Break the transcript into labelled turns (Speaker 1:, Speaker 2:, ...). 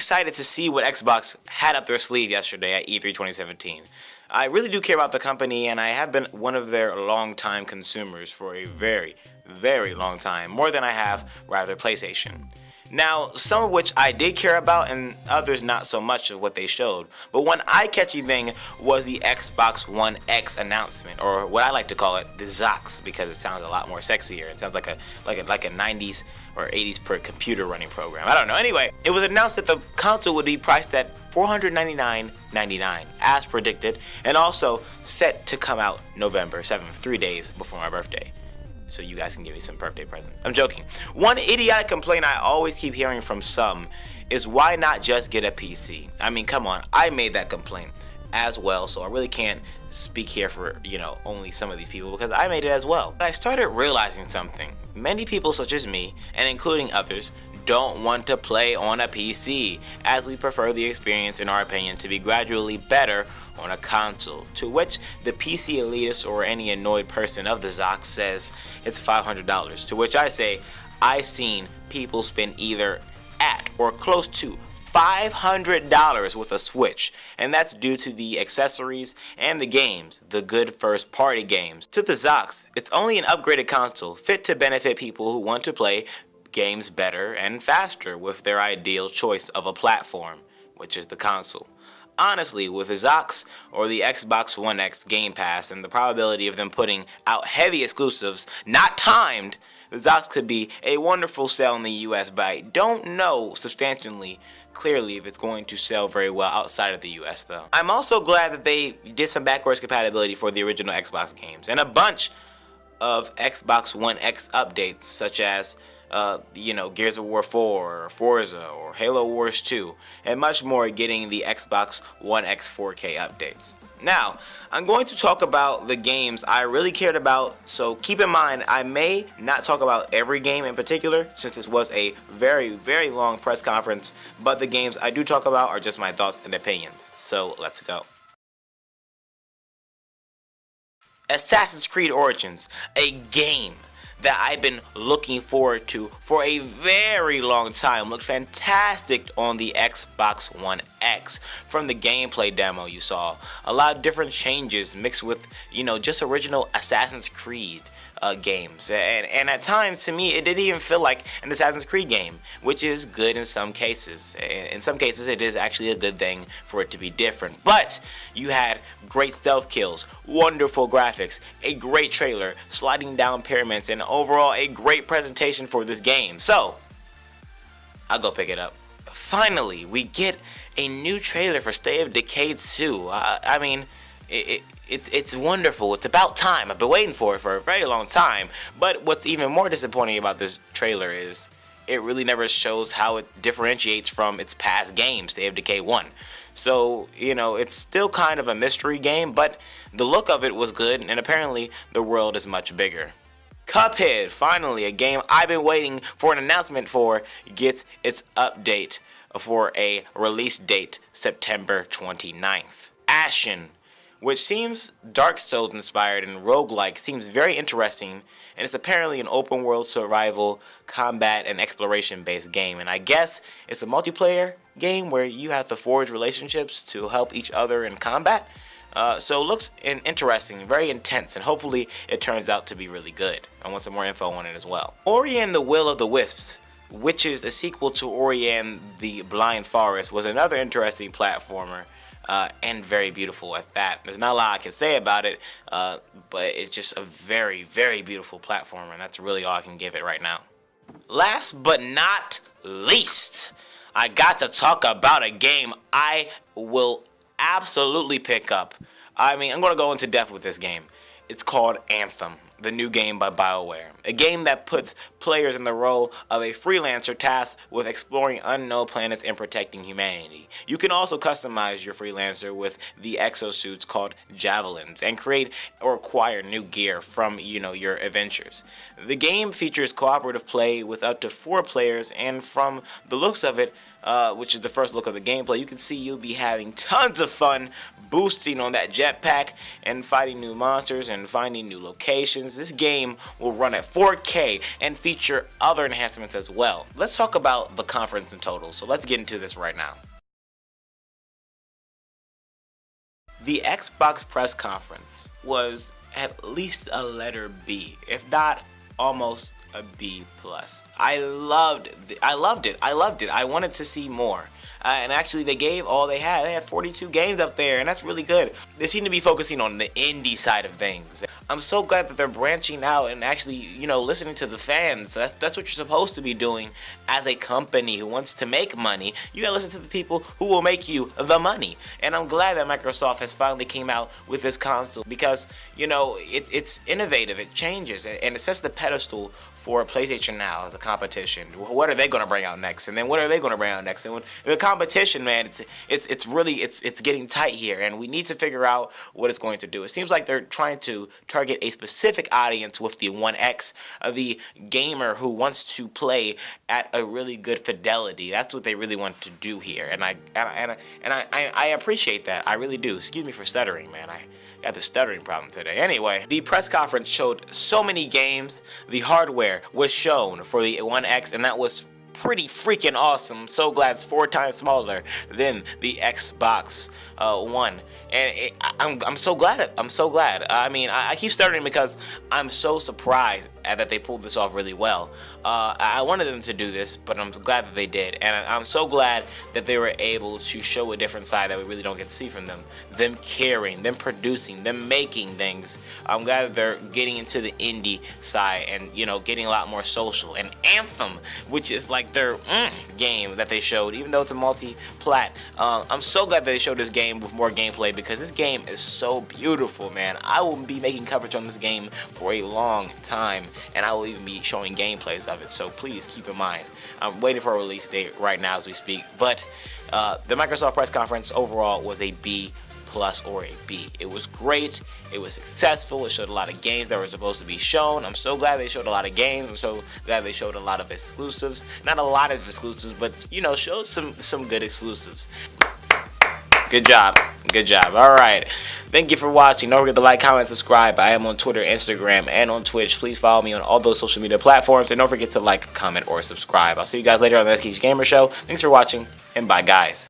Speaker 1: excited to see what Xbox had up their sleeve yesterday at E3 2017. I really do care about the company, and I have been one of their long-time consumers for a very, very long time, more than I have, rather, PlayStation. Now, some of which I did care about and others not so much of what they showed. But one eye-catchy thing was the Xbox One X announcement, or what I like to call it, the XOX, because it sounds a lot more sexier. It sounds like a 90s or 80s per computer running program. I don't know. Anyway, it was announced that the console would be priced at $499.99 as predicted, and also set to come out November 7th, 3 days before my birthday. So you guys can give me some birthday presents. I'm joking. One idiotic complaint I always keep hearing from some is why not just get a PC? I mean, come on, I made that complaint as well, so I really can't speak here for, only some of these people because I made it as well. But I started realizing something. Many people such as me, and including others, don't want to play on a PC, as we prefer the experience, in our opinion, to be gradually better on a console, to which the PC elitist or any annoyed person of the XOX says it's $500, to which I say I've seen people spend either at or close to $500 with a Switch, and that's due to the accessories and the games, the good first party games. To the XOX, it's only an upgraded console fit to benefit people who want to play games better and faster with their ideal choice of a platform, which is the console. Honestly, with the XOX or the Xbox One X Game Pass and the probability of them putting out heavy exclusives not timed, the XOX could be a wonderful sell in the US, but I don't know substantially clearly if it's going to sell very well outside of the US though. I'm also glad that they did some backwards compatibility for the original Xbox games and a bunch of Xbox One X updates such as Gears of War 4, or Forza, or Halo Wars 2, and much more getting the Xbox One X 4K updates. Now, I'm going to talk about the games I really cared about, so keep in mind I may not talk about every game in particular, since this was a very, very long press conference, but the games I do talk about are just my thoughts and opinions. So, let's go. Assassin's Creed Origins, a game that I've been looking forward to for a very long time. Looked fantastic on the Xbox One X. From the gameplay demo you saw, a lot of different changes mixed with, just original Assassin's Creed games. And at times, to me, it didn't even feel like an Assassin's Creed game, which is good in some cases. In some cases, it is actually a good thing for it to be different. But you had great stealth kills, wonderful graphics, a great trailer, sliding down pyramids, and overall a great presentation for this game. So, I'll go pick it up. Finally, we get a new trailer for State of Decay 2. I mean, it's wonderful. It's about time. I've been waiting for it for a very long time. But what's even more disappointing about this trailer is it really never shows how it differentiates from its past games, State of Decay 1. So, it's still kind of a mystery game, but the look of it was good, and apparently the world is much bigger. Cuphead, finally, a game I've been waiting for an announcement for, gets its update for a release date, September 29th. Ashen, which seems Dark Souls inspired and roguelike, seems very interesting, and it's apparently an open world survival, combat, and exploration based game, and I guess it's a multiplayer game where you have to forge relationships to help each other in combat. So it looks interesting, very intense, and hopefully it turns out to be really good. I want some more info on it as well. Ori and the Will of the Wisps, which is a sequel to Ori and the Blind Forest, was another interesting platformer. And very beautiful at that. There's not a lot I can say about it, but it's just a very, very beautiful platformer, and that's really all I can give it right now. Last but not least, I got to talk about a game I will absolutely pick up. I mean, I'm going to go into depth with this game. It's called Anthem, the new game by BioWare. A game that puts players in the role of a freelancer tasked with exploring unknown planets and protecting humanity. You can also customize your freelancer with the exosuits called Javelins and create or acquire new gear from, your adventures. The game features cooperative play with up to 4 players, and from the looks of it, which is the first look of the gameplay, you can see you'll be having tons of fun boosting on that jetpack and fighting new monsters and finding new locations. This game will run at 4K and feature other enhancements as well. Let's talk about the conference in total, so let's get into this right now. The Xbox press conference was at least a letter B, if not almost a B+. I loved it. I wanted to see more. And actually, they gave all they had. They had 42 games up there, and that's really good. They seem to be focusing on the indie side of things. I'm so glad that they're branching out and actually, you know, listening to the fans. That's what you're supposed to be doing as a company who wants to make money. You gotta listen to the people who will make you the money. And I'm glad that Microsoft has finally came out with this console because, you know, it's innovative. It changes, and it sets the pedestal for PlayStation Now as a competition. What are they going to bring out next? And then what are they going to bring out next? And when the competition, man, it's really getting tight here, and we need to figure out what it's going to do. It seems like they're trying to target a specific audience with the One X, the gamer who wants to play at a really good fidelity. That's what they really want to do here, and I appreciate that. I really do. Excuse me for stuttering, man. I got the stuttering problem today. Anyway, the press conference showed so many games. The hardware was shown for the One X, and that was pretty freaking awesome. I'm so glad it's 4 times smaller than the Xbox One. And I'm so glad. I'm so glad. I mean, I keep stuttering because I'm so surprised that they pulled this off really well. I wanted them to do this, but I'm glad that they did. And I'm so glad that they were able to show a different side that we really don't get to see from them. Them caring, them producing, them making things. I'm glad that they're getting into the indie side and, you know, getting a lot more social. And Anthem, which is like their game that they showed, even though it's a multi-plat. I'm so glad that they showed this game with more gameplay because this game is so beautiful, man. I will be making coverage on this game for a long time, and I will even be showing gameplays of it, so please keep in mind. I'm waiting for a release date right now as we speak, but the Microsoft press conference overall was a B+ or a B. It was great, it was successful, it showed a lot of games that were supposed to be shown. I'm so glad they showed a lot of games. I'm so glad they showed a lot of exclusives. Not a lot of exclusives, but, you know, showed some good exclusives. Good job. Good job. All right. Thank you for watching. Don't forget to like, comment, subscribe. I am on Twitter, Instagram, and on Twitch. Please follow me on all those social media platforms. And don't forget to like, comment, or subscribe. I'll see you guys later on the Next Gamer Show. Thanks for watching, and bye, guys.